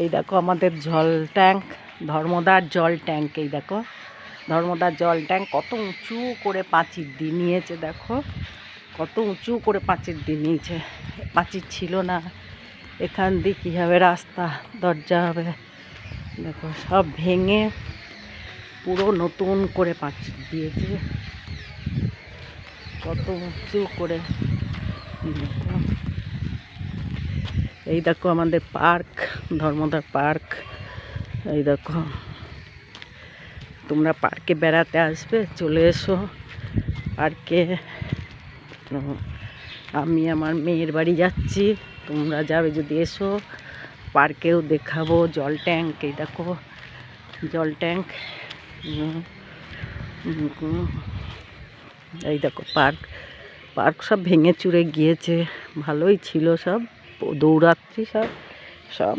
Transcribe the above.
এই দেখো আমাদের জল ট্যাঙ্ক, ধর্মদার জল ট্যাঙ্ক। এই দেখো ধর্মদার জল ট্যাঙ্ক কত উঁচু করে পাঁচির দিয়ে নিয়েছে। দেখো কত উঁচু করে পাঁচির দিয়ে নিয়েছে। পাঁচির ছিল না, এখান দিয়ে কী হবে রাস্তা, দরজা হবে। দেখো সব ভেঙে পুরো নতুন করে পাঁচির দিয়েছে, কত উঁচু করে। এই দেখো আমাদের পার্ক, ধর্মদার পার্ক। এই দেখো তোমরা পার্কে বেড়াতে আসবে, চলে এসো পার্কে। আমি আমার মেয়ের বাড়ি যাচ্ছি, তোমরা যাবে যদি এসো। পার্কেও দেখাবো জল ট্যাঙ্ক। এই দেখো জল ট্যাঙ্ক। এই দেখো পার্ক, পার্ক সব ভেঙে চুরে গিয়েছে, ভালোই ছিল সব, দৌড়াচ্ছি সব সব